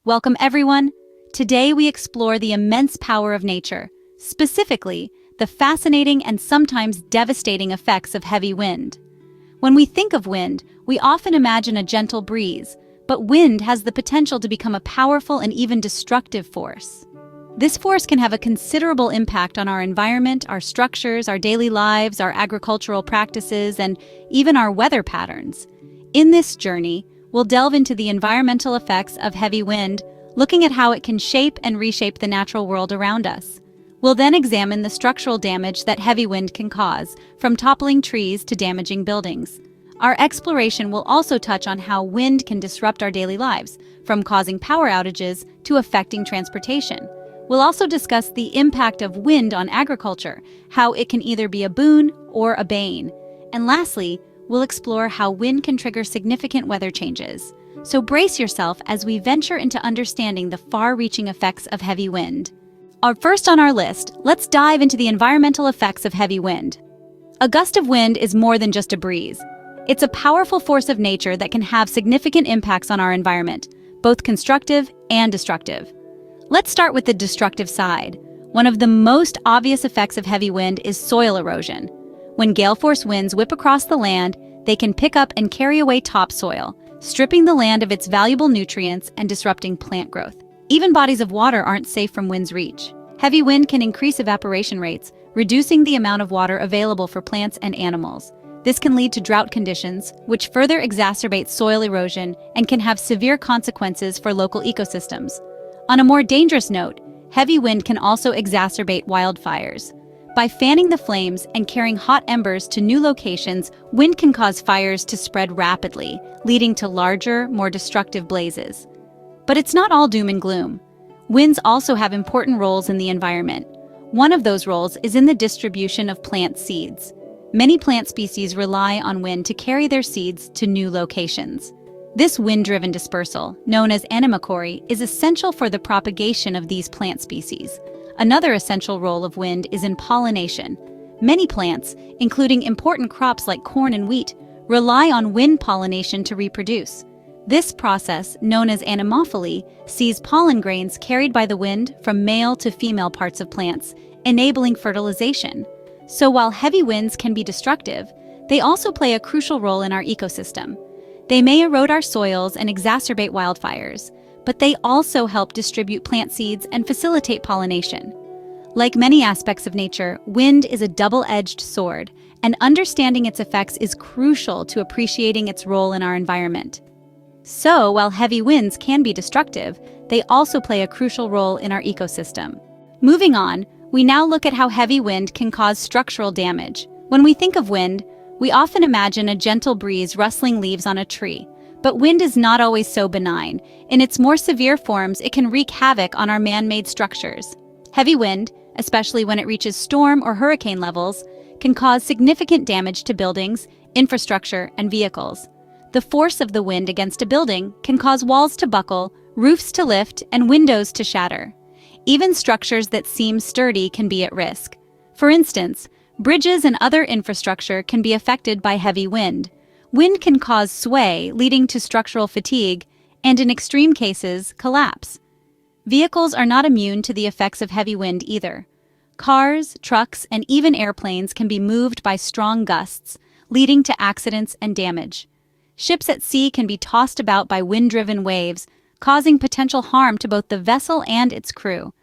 Welcome everyone! Today we explore the immense power of nature, specifically the fascinating and sometimes devastating effects of heavy wind. When we think of wind, we often imagine a gentle breeze, but wind has the potential to become a powerful and even destructive force. This force can have a considerable impact on our environment, our structures, our daily lives, our agricultural practices, and even our weather patterns. In this journey, we'll delve into the environmental effects of heavy wind, looking at how it can shape and reshape the natural world around us. We'll then examine the structural damage that heavy wind can cause, from toppling trees to damaging buildings. Our exploration will also touch on how wind can disrupt our daily lives, from causing power outages to affecting transportation. We'll also discuss the impact of wind on agriculture, how it can either be a boon or a bane. And lastly, we'll explore how wind can trigger significant weather changes. So brace yourself as we venture into understanding the far-reaching effects of heavy wind. First on our list, let's dive into the environmental effects of heavy wind. A gust of wind is more than just a breeze. It's a powerful force of nature that can have significant impacts on our environment, both constructive and destructive. Let's start with the destructive side. One of the most obvious effects of heavy wind is soil erosion. When gale-force winds whip across the land, they can pick up and carry away topsoil, stripping the land of its valuable nutrients and disrupting plant growth. Even bodies of water aren't safe from wind's reach. Heavy wind can increase evaporation rates, reducing the amount of water available for plants and animals. This can lead to drought conditions, which further exacerbate soil erosion and can have severe consequences for local ecosystems. On a more dangerous note, heavy wind can also exacerbate wildfires. By fanning the flames and carrying hot embers to new locations, wind can cause fires to spread rapidly, leading to larger, more destructive blazes. But it's not all doom and gloom. Winds also have important roles in the environment. One of those roles is in the distribution of plant seeds. Many plant species rely on wind to carry their seeds to new locations. This wind-driven dispersal, known as animachory, is essential for the propagation of these plant species. Another essential role of wind is in pollination. Many plants, including important crops like corn and wheat, rely on wind pollination to reproduce. This process, known as anemophily, sees pollen grains carried by the wind from male to female parts of plants, enabling fertilization. So while heavy winds can be destructive, they also play a crucial role in our ecosystem. They may erode our soils and exacerbate wildfires, but they also help distribute plant seeds and facilitate pollination. Like many aspects of nature, wind is a double-edged sword, and understanding its effects is crucial to appreciating its role in our environment. So, while heavy winds can be destructive, they also play a crucial role in our ecosystem. Moving on, we now look at how heavy wind can cause structural damage. When we think of wind, we often imagine a gentle breeze rustling leaves on a tree. But wind is not always so benign. In its more severe forms, it can wreak havoc on our man-made structures. Heavy wind, especially when it reaches storm or hurricane levels, can cause significant damage to buildings, infrastructure, and vehicles. The force of the wind against a building can cause walls to buckle, roofs to lift, and windows to shatter. Even structures that seem sturdy can be at risk. For instance, bridges and other infrastructure can be affected by heavy wind. Wind can cause sway, leading to structural fatigue, and in extreme cases, collapse. Vehicles are not immune to the effects of heavy wind either. Cars, trucks, and even airplanes can be moved by strong gusts, leading to accidents and damage. Ships at sea can be tossed about by wind-driven waves, causing potential harm to both the vessel and its crew.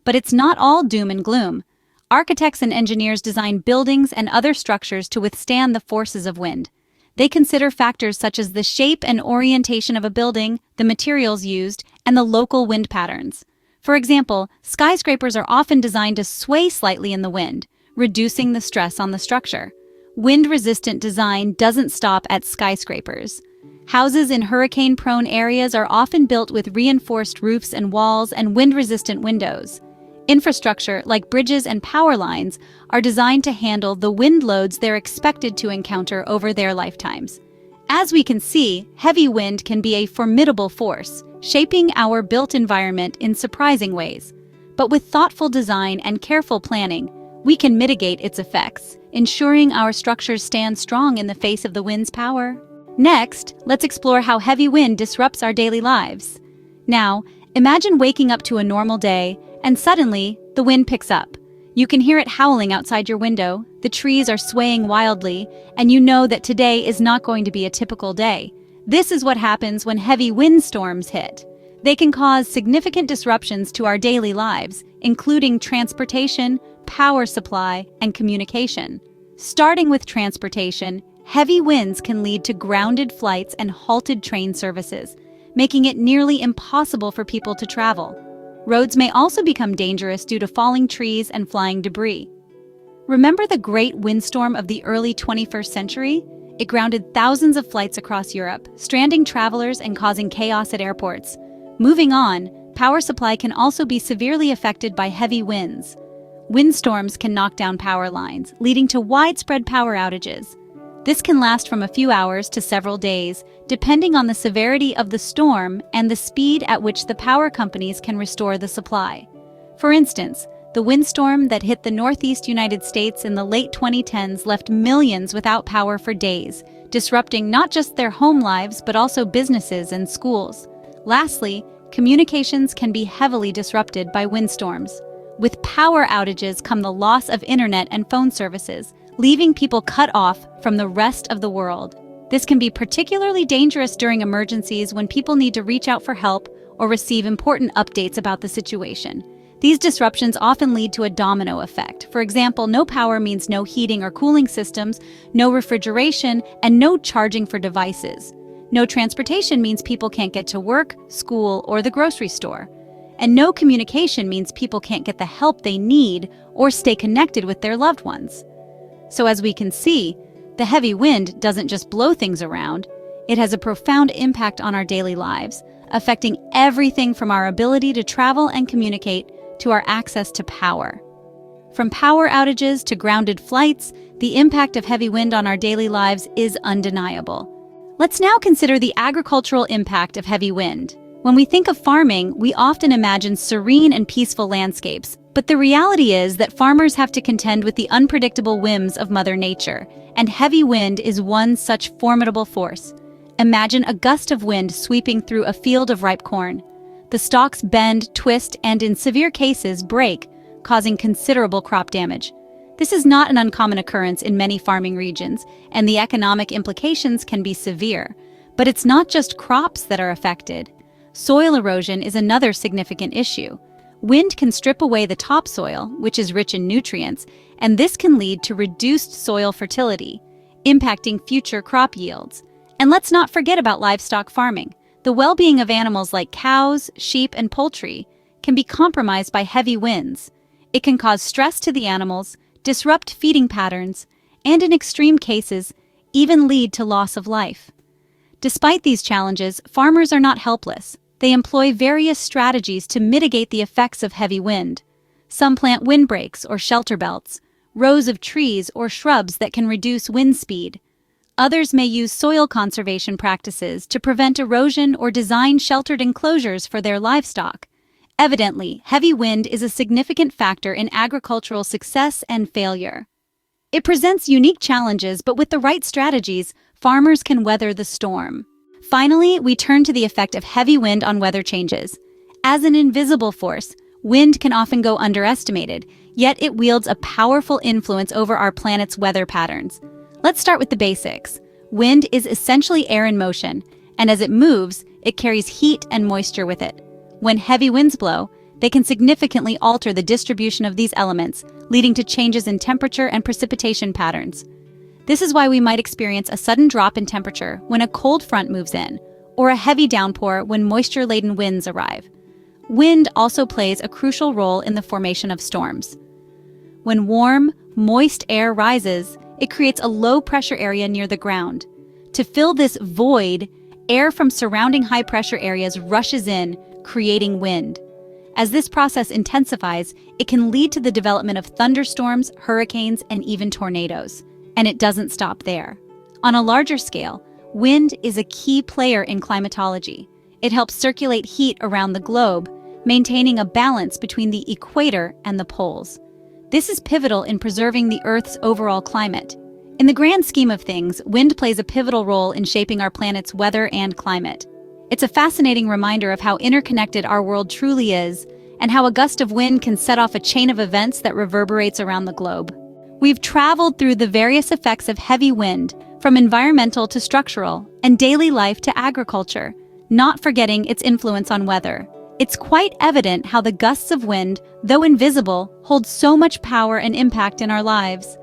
But it's not all doom and gloom. Architects and engineers design buildings and other structures to withstand the forces of wind. They consider factors such as the shape and orientation of a building, the materials used, and the local wind patterns. For example, skyscrapers are often designed to sway slightly in the wind, reducing the stress on the structure. Wind-resistant design doesn't stop at skyscrapers. Houses in hurricane-prone areas are often built with reinforced roofs and walls and wind-resistant windows. Infrastructure, like bridges and power lines, are designed to handle the wind loads they're expected to encounter over their lifetimes. As we can see, heavy wind can be a formidable force, shaping our built environment in surprising ways. But with thoughtful design and careful planning, we can mitigate its effects, ensuring our structures stand strong in the face of the wind's power. Next, let's explore how heavy wind disrupts our daily lives. Now, Imagine waking up to a normal day, and suddenly, the wind picks up. You can hear it howling outside your window, the trees are swaying wildly, and you know that today is not going to be a typical day. This is what happens when heavy windstorms hit. They can cause significant disruptions to our daily lives, including transportation, power supply, and communication. Starting with transportation, heavy winds can lead to grounded flights and halted train services, making it nearly impossible for people to travel. Roads may also become dangerous due to falling trees and flying debris. Remember the great windstorm of the early 21st century? It grounded thousands of flights across Europe, stranding travelers and causing chaos at airports. Moving on, power supply can also be severely affected by heavy winds. Windstorms can knock down power lines, leading to widespread power outages. This can last from a few hours to several days, depending on the severity of the storm and the speed at which the power companies can restore the supply. For instance, the windstorm that hit the northeast United States in the late 2010s left millions without power for days, disrupting not just their home lives but also businesses and schools. Lastly, communications can be heavily disrupted by windstorms. With power outages come the loss of internet and phone services, leaving people cut off from the rest of the world. This can be particularly dangerous during emergencies when people need to reach out for help or receive important updates about the situation. These disruptions often lead to a domino effect. For example, no power means no heating or cooling systems, no refrigeration, and no charging for devices. No transportation means people can't get to work, school, or the grocery store. And no communication means people can't get the help they need or stay connected with their loved ones. So as we can see, the heavy wind doesn't just blow things around, it has a profound impact on our daily lives, affecting everything from our ability to travel and communicate to our access to power. From power outages to grounded flights, the impact of heavy wind on our daily lives is undeniable. Let's now consider the agricultural impact of heavy wind. When we think of farming, we often imagine serene and peaceful landscapes, but the reality is that farmers have to contend with the unpredictable whims of Mother Nature, and heavy wind is one such formidable force. Imagine a gust of wind sweeping through a field of ripe corn. The stalks bend, twist, and in severe cases break, causing considerable crop damage. This is not an uncommon occurrence in many farming regions, and the economic implications can be severe. But it's not just crops that are affected. Soil erosion is another significant issue. Wind can strip away the topsoil, which is rich in nutrients, and this can lead to reduced soil fertility, impacting future crop yields. And let's not forget about livestock farming. The well-being of animals like cows, sheep, and poultry can be compromised by heavy winds. It can cause stress to the animals, disrupt feeding patterns, and in extreme cases, even lead to loss of life. Despite these challenges, farmers are not helpless. They employ various strategies to mitigate the effects of heavy wind. Some plant windbreaks or shelter belts, rows of trees or shrubs that can reduce wind speed. Others may use soil conservation practices to prevent erosion or design sheltered enclosures for their livestock. Evidently, heavy wind is a significant factor in agricultural success and failure. It presents unique challenges, but with the right strategies, farmers can weather the storm. Finally, we turn to the effect of heavy wind on weather changes. As an invisible force, wind can often go underestimated, yet it wields a powerful influence over our planet's weather patterns. Let's start with the basics. Wind is essentially air in motion, and as it moves, it carries heat and moisture with it. When heavy winds blow, they can significantly alter the distribution of these elements, leading to changes in temperature and precipitation patterns. This is why we might experience a sudden drop in temperature when a cold front moves in, or a heavy downpour when moisture-laden winds arrive. Wind also plays a crucial role in the formation of storms. When warm, moist air rises, it creates a low-pressure area near the ground. To fill this void, air from surrounding high-pressure areas rushes in, creating wind. As this process intensifies, it can lead to the development of thunderstorms, hurricanes, and even tornadoes. And it doesn't stop there. On a larger scale, wind is a key player in climatology. It helps circulate heat around the globe, maintaining a balance between the equator and the poles. This is pivotal in preserving the Earth's overall climate. In the grand scheme of things, wind plays a pivotal role in shaping our planet's weather and climate. It's a fascinating reminder of how interconnected our world truly is, and how a gust of wind can set off a chain of events that reverberates around the globe. We've traveled through the various effects of heavy wind, from environmental to structural, and daily life to agriculture, not forgetting its influence on weather. It's quite evident how the gusts of wind, though invisible, hold so much power and impact in our lives.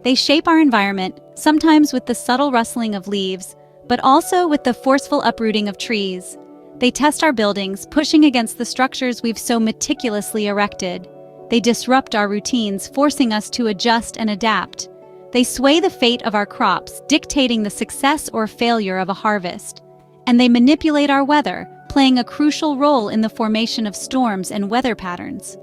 They shape our environment, sometimes with the subtle rustling of leaves, but also with the forceful uprooting of trees. They test our buildings, pushing against the structures we've so meticulously erected. They disrupt our routines, forcing us to adjust and adapt. They sway the fate of our crops, dictating the success or failure of a harvest. And they manipulate our weather, playing a crucial role in the formation of storms and weather patterns.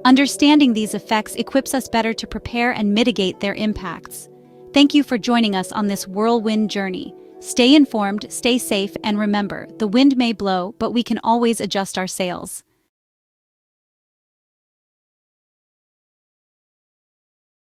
Understanding these effects equips us better to prepare and mitigate their impacts. Thank you for joining us on this whirlwind journey. Stay informed, stay safe, and remember, the wind may blow, but we can always adjust our sails.